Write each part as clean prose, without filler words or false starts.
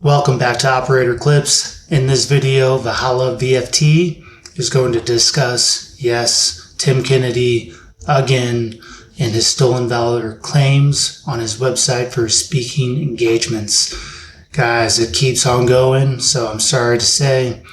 Welcome back to Operator Clips. In this video, Valhalla VFT is going to discuss, yes, Tim Kennedy again and his stolen valor claims on his website for speaking engagements. Guys, it keeps on going, so I'm sorry to say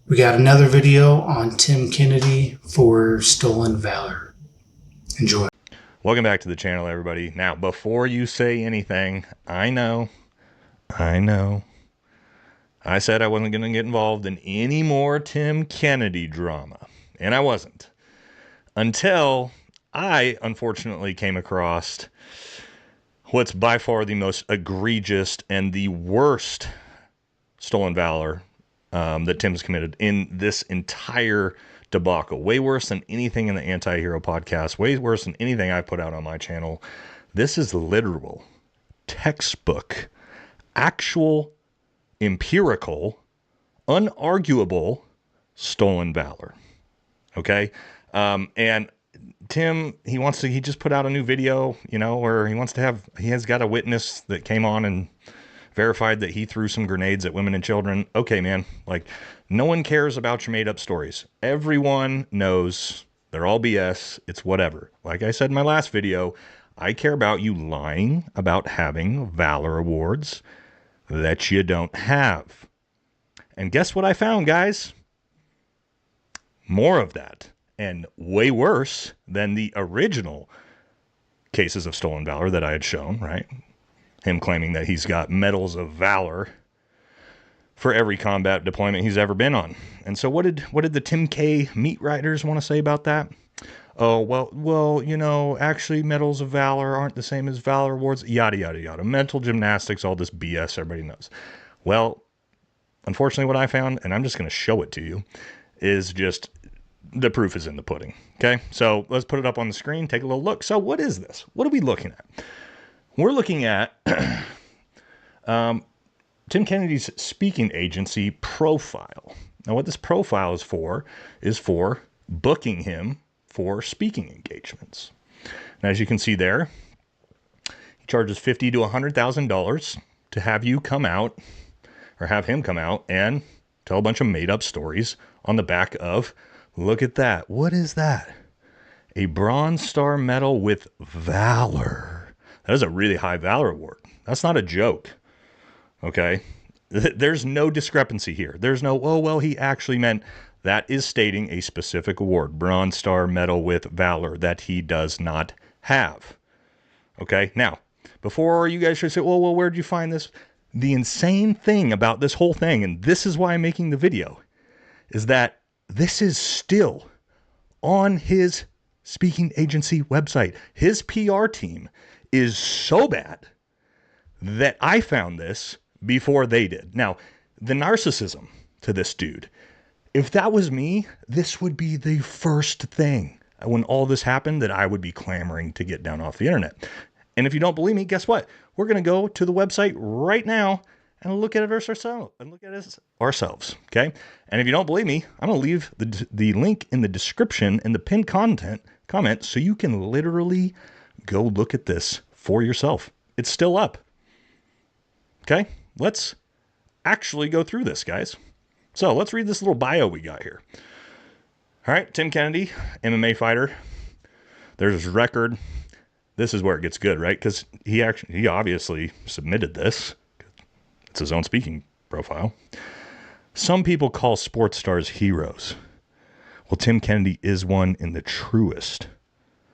we got another video on Tim Kennedy for stolen valor. Enjoy. Welcome back to the channel, everybody. Now, before you say anything, I know. I said I wasn't going to get involved in any more Tim Kennedy drama. And I wasn't. Until I, unfortunately, came across what's by far the most egregious and the worst stolen valor that Tim's committed in this entire debacle. Way worse than anything in the Anti-Hero podcast. Way worse than anything I put out on my channel. This is literal, textbook, actual, empirical, unarguable stolen valor. Okay? And Tim, he just put out a new video, where he has got a witness that came on and verified that he threw some grenades at women and children. Okay, man, no one cares about your made up stories. Everyone knows they're all BS. It's whatever. Like I said in my last video, I care about you lying about having Valor awards that you don't have. And guess what I found, guys? More of that. And way worse than the original cases of stolen valor that I had shown, right? Him claiming that he's got medals of valor for every combat deployment he's ever been on. And so what did the Tim K meat riders want to say about that? Oh, well, actually medals of valor aren't the same as valor awards, yada, yada, yada. Mental gymnastics, all this BS everybody knows. Well, unfortunately what I found, and I'm just going to show it to you, is just the proof is in the pudding. Okay, so let's put it up on the screen, take a little look. So what is this? What are we looking at? We're looking at Tim Kennedy's speaking agency profile. Now, what this profile is for booking him for speaking engagements. And as you can see there, he charges $50,000 to $100,000 to have you come out, or have him come out and tell a bunch of made-up stories on the back of, look at that. What is that? A Bronze Star Medal with Valor. That is a really high Valor award. That's not a joke. Okay? There's no discrepancy here. There's no, oh, well, he actually meant. That is stating a specific award, Bronze Star Medal with Valor, that he does not have. Okay? Now, before you guys should say, well, where'd you find this? The insane thing about this whole thing, and this is why I'm making the video, is that this is still on his speaking agency website. His PR team is so bad that I found this before they did. Now, the narcissism to this dude, if that was me, this would be the first thing when all this happened that I would be clamoring to get down off the internet. And if you don't believe me, guess what? We're going to go to the website right now and look at it ourselves. Okay? And if you don't believe me, I'm going to leave the link in the description in the pinned comment so you can literally go look at this for yourself. It's still up. Okay? Let's actually go through this, guys. So let's read this little bio we got here. All right, Tim Kennedy, MMA fighter. There's his record. This is where it gets good, right? Because he obviously submitted this. It's his own speaking profile. Some people call sports stars heroes. Well, Tim Kennedy is one in the truest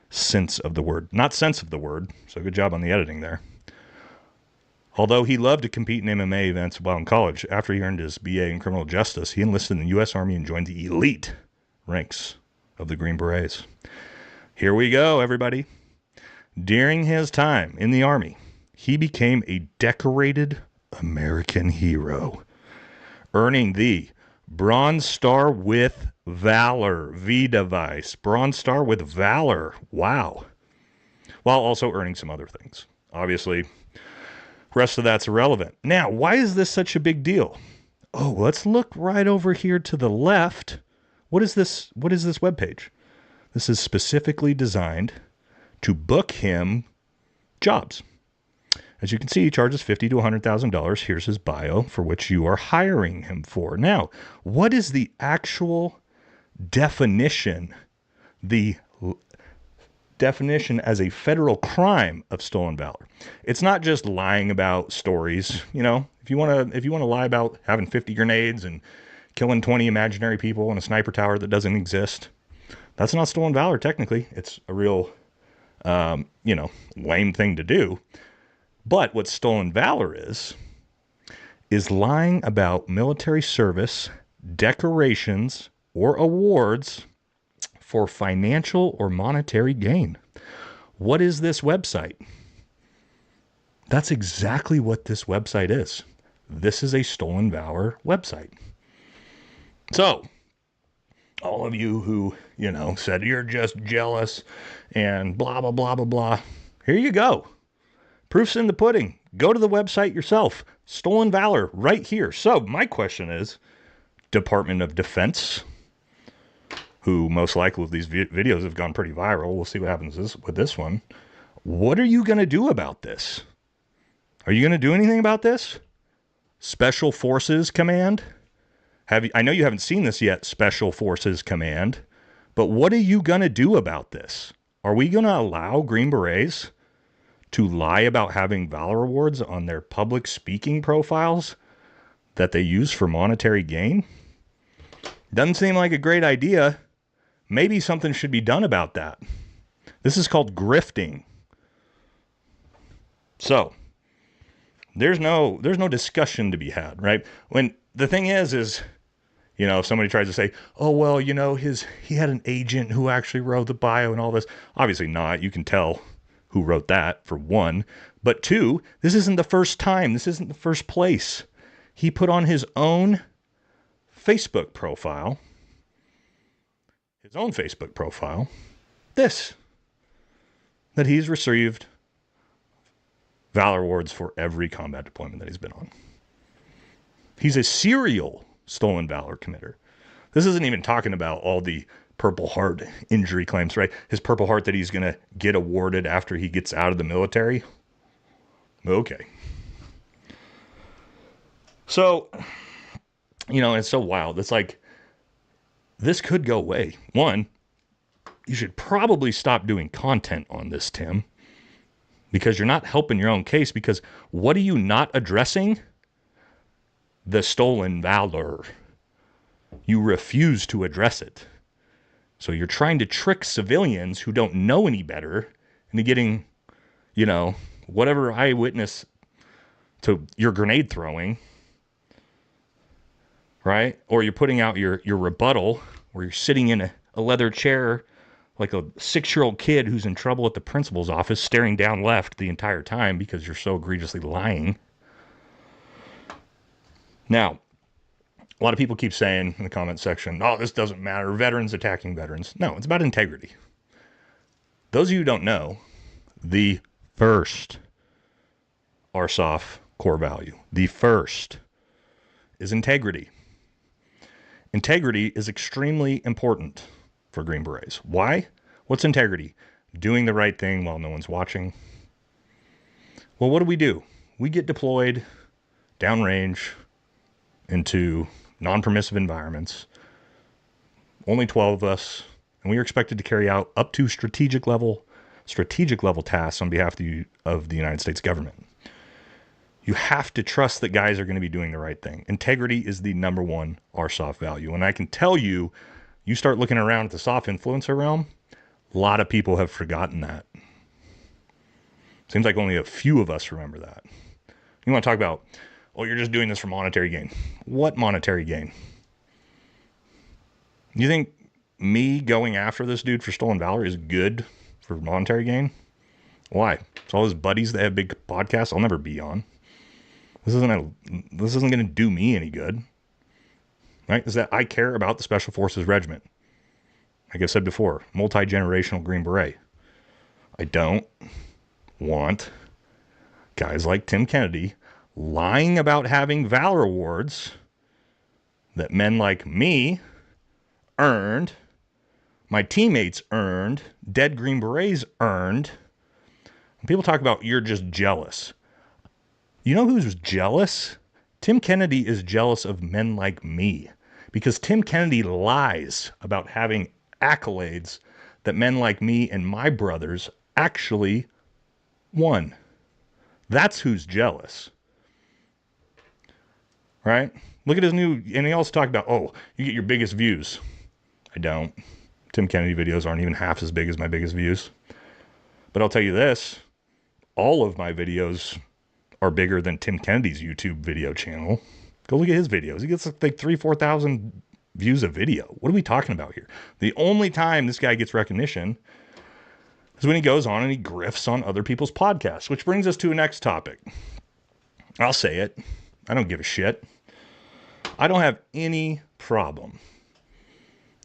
sense of the word. Not sense of the word, so good job on the editing there. Although he loved to compete in MMA events while in college, after he earned his BA in criminal justice, he enlisted in the U.S. Army and joined the elite ranks of the Green Berets. Here we go, everybody. During his time in the Army, he became a decorated American hero, earning the Bronze Star with Valor V-Device. Bronze Star with Valor. Wow. While also earning some other things. Obviously, rest of that's irrelevant. Now, why is this such a big deal? Oh, let's look right over here to the left. What is this webpage? This is specifically designed to book him jobs. As you can see, he charges $50,000 to $100,000. Here's his bio for which you are hiring him for. Now, what is the actual definition, the definition as a federal crime of stolen valor? It's not just lying about stories. You know, if you want to lie about having 50 grenades and killing 20 imaginary people in a sniper tower that doesn't exist, that's not stolen valor. Technically, it's a real, lame thing to do. But what stolen valor is lying about military service, decorations, or awards for financial or monetary gain. What is this website? That's exactly what this website is. This is a stolen valor website. So, all of you who, said you're just jealous and blah, blah, blah, blah, blah, here you go. Proof's in the pudding. Go to the website yourself. Stolen valor right here. So my question is, Department of Defense, who most likely these videos have gone pretty viral. We'll see what happens with this one. What are you going to do about this? Are you going to do anything about this? Special Forces Command? I know you haven't seen this yet, Special Forces Command, but what are you going to do about this? Are we going to allow Green Berets to lie about having Valor Awards on their public speaking profiles that they use for monetary gain? Doesn't seem like a great idea. Maybe something should be done about that. This is called grifting. So, there's no discussion to be had, right? When the thing is, if somebody tries to say, oh, well, he had an agent who actually wrote the bio and all this. Obviously not. You can tell who wrote that, for one. But two, this isn't the first time. This isn't the first place. He put on his own Facebook profile, that he's received Valor Awards for every combat deployment that he's been on. He's a serial stolen valor committer. This isn't even talking about all the Purple Heart injury claims, right? His Purple Heart that he's going to get awarded after he gets out of the military. Okay. So, it's so wild. It's like, this could go away. One, you should probably stop doing content on this, Tim, because you're not helping your own case. Because what are you not addressing? The stolen valor. You refuse to address it. So you're trying to trick civilians who don't know any better into getting, whatever eyewitness to your grenade throwing, right? Or you're putting out your rebuttal where you're sitting in a leather chair like a 6-year-old kid who's in trouble at the principal's office, staring down left the entire time because you're so egregiously lying. Now, a lot of people keep saying in the comment section, oh, this doesn't matter. Veterans attacking veterans. No, it's about integrity. Those of you who don't know, the first RSOF core value, the first, is integrity. Integrity is extremely important for Green Berets. Why? What's integrity? Doing the right thing while no one's watching. Well, what do? We get deployed downrange into non-permissive environments. Only 12 of us, and we are expected to carry out up to strategic level tasks on behalf of the United States government. You have to trust that guys are going to be doing the right thing. Integrity is the number one RSOF value. And I can tell you, you start looking around at the soft influencer realm, a lot of people have forgotten that. Seems like only a few of us remember that. You want to talk about, oh, you're just doing this for monetary gain. What monetary gain? You think me going after this dude for stolen valor is good for monetary gain? Why? It's all his buddies that have big podcasts I'll never be on. This isn't going to do me any good. Right? Is that I care about the Special Forces Regiment. Like I said before, multi-generational Green Beret. I don't want guys like Tim Kennedy lying about having Valor Awards that men like me earned, my teammates earned, dead Green Berets earned. When people talk about you're just jealous, You know who's jealous? Tim Kennedy is jealous of men like me because Tim Kennedy lies about having accolades that men like me and my brothers actually won. That's who's jealous. Right? Look at his new, and he also talked about, oh, you get your biggest views. I don't. Tim Kennedy videos aren't even half as big as my biggest views. But I'll tell you this, all of my videos are bigger than Tim Kennedy's YouTube video channel. Go look at his videos. He gets like 3,000-4,000 views a video. What are we talking about here? The only time this guy gets recognition is when he goes on and he grifts on other people's podcasts, which brings us to a next topic. I'll say it. I don't give a shit. I don't have any problem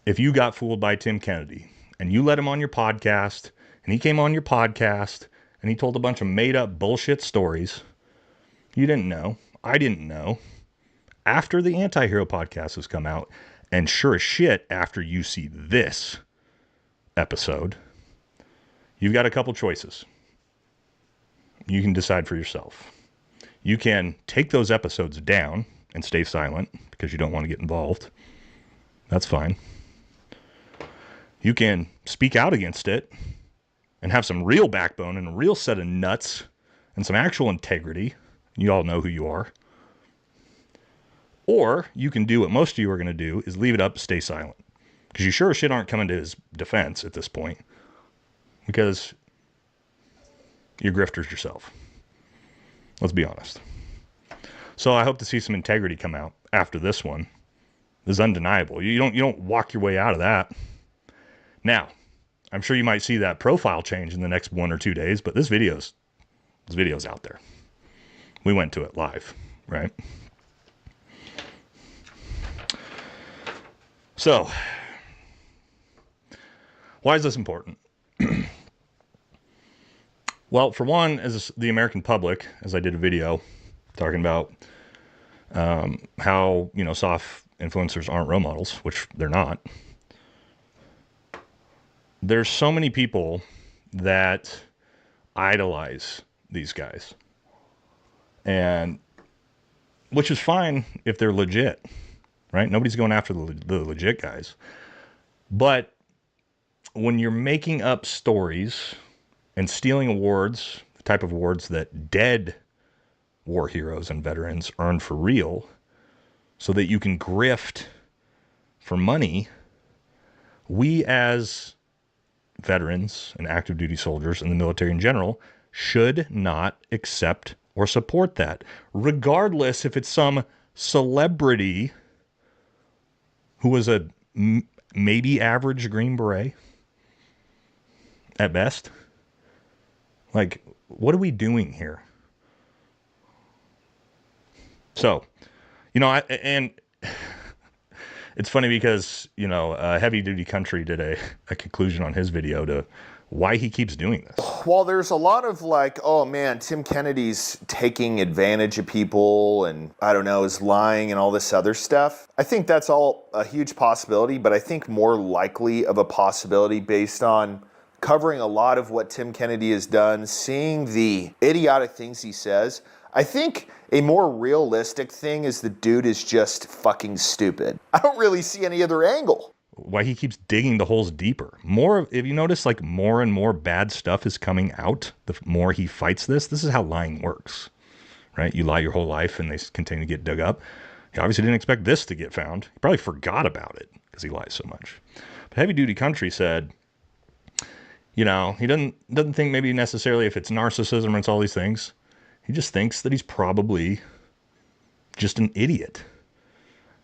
if you got fooled by Tim Kennedy and you let him on your podcast and he came on your podcast and he told a bunch of made up bullshit stories. You didn't know. I didn't know. After the Anti-Hero podcast has come out, and sure as shit, after you see this episode, you've got a couple choices. You can decide for yourself. You can take those episodes down and stay silent because you don't want to get involved. That's fine. You can speak out against it and have some real backbone and a real set of nuts and some actual integrity. You all know who you are. Or you can do what most of you are going to do, is leave it up, stay silent. Because you sure as shit aren't coming to his defense at this point. Because you're grifters yourself. Let's be honest. So I hope to see some integrity come out after this one. This is undeniable. You don't walk your way out of that. Now, I'm sure you might see that profile change in the next 1 or 2 days, but this video's out there. We went to it live, right? So, why is this important? Well, for one, as the American public, as I did a video talking about how, soft influencers aren't role models, which they're not. There's so many people that idolize these guys. And which is fine if they're legit, right? Nobody's going after the legit guys. But when you're making up stories and stealing awards, the type of awards that dead war heroes and veterans earn for real, so that you can grift for money, we as veterans and active duty soldiers and the military in general should not accept or support that, regardless if it's some celebrity who was a maybe average Green Beret at best. Like, what are we doing here? So, and it's funny because, Heavy Duty Country did a conclusion on his video to why he keeps doing this. While there's a lot of like, oh man, Tim Kennedy's taking advantage of people and is lying and all this other stuff. I think that's all a huge possibility, but I think more likely of a possibility based on covering a lot of what Tim Kennedy has done, seeing the idiotic things he says. I think a more realistic thing is the dude is just fucking stupid. I don't really see any other angle. Why he keeps digging the holes deeper. If you notice, like more and more bad stuff is coming out, the more he fights this. This is how lying works, right? You lie your whole life and they continue to get dug up. He obviously didn't expect this to get found. He probably forgot about it because he lies so much. But Heavy Duty Country said, he doesn't think maybe necessarily if it's narcissism or it's all these things. He just thinks that he's probably just an idiot.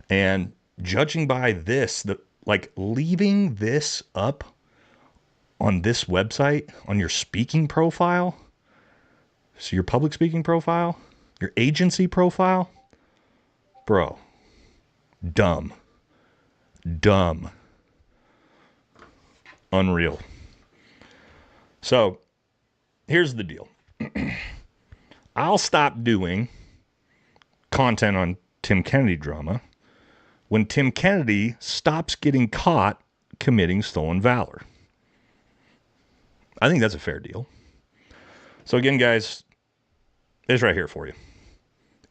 And judging by this, leaving this up on this website, on your speaking profile, so your public speaking profile, your agency profile, bro, dumb, unreal. So here's the deal. I'll stop doing content on Tim Kennedy drama when Tim Kennedy stops getting caught committing stolen valor. I think that's a fair deal. So again, guys, it's right here for you.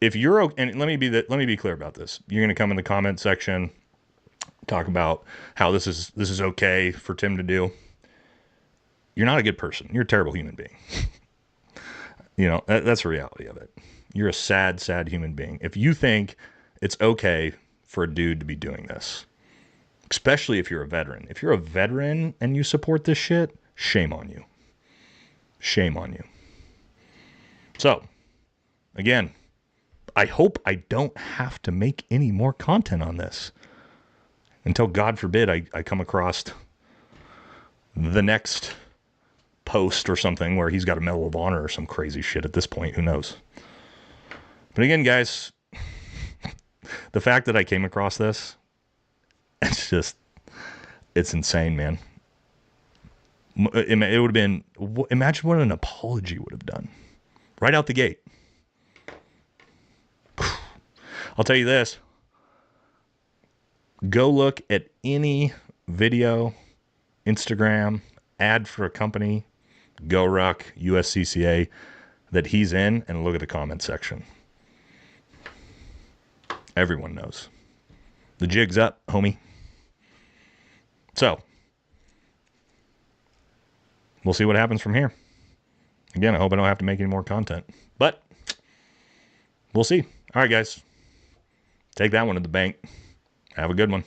if you're, and let me be clear about this. You're going to come in the comment section, talk about how this is okay for Tim to do. You're not a good person. You're a terrible human being. That's the reality of it. You're a sad, sad human being. If you think it's okay for a dude to be doing this, especially if you're a veteran. If you're a veteran and you support this shit, shame on you. Shame on you. So, again, I hope I don't have to make any more content on this until, God forbid, I come across the next post or something where he's got a Medal of Honor or some crazy shit. At this point, who knows? But again, guys, the fact that I came across this, it's insane, man. It would have been, imagine what an apology would have done right out the gate. I'll tell you this. Go look at any video, Instagram, ad for a company, GoRuck, USCCA, that he's in, and look at the comment section. Everyone knows. The jig's up, homie. So, we'll see what happens from here. Again, I hope I don't have to make any more content. But, we'll see. All right, guys. Take that one to the bank. Have a good one.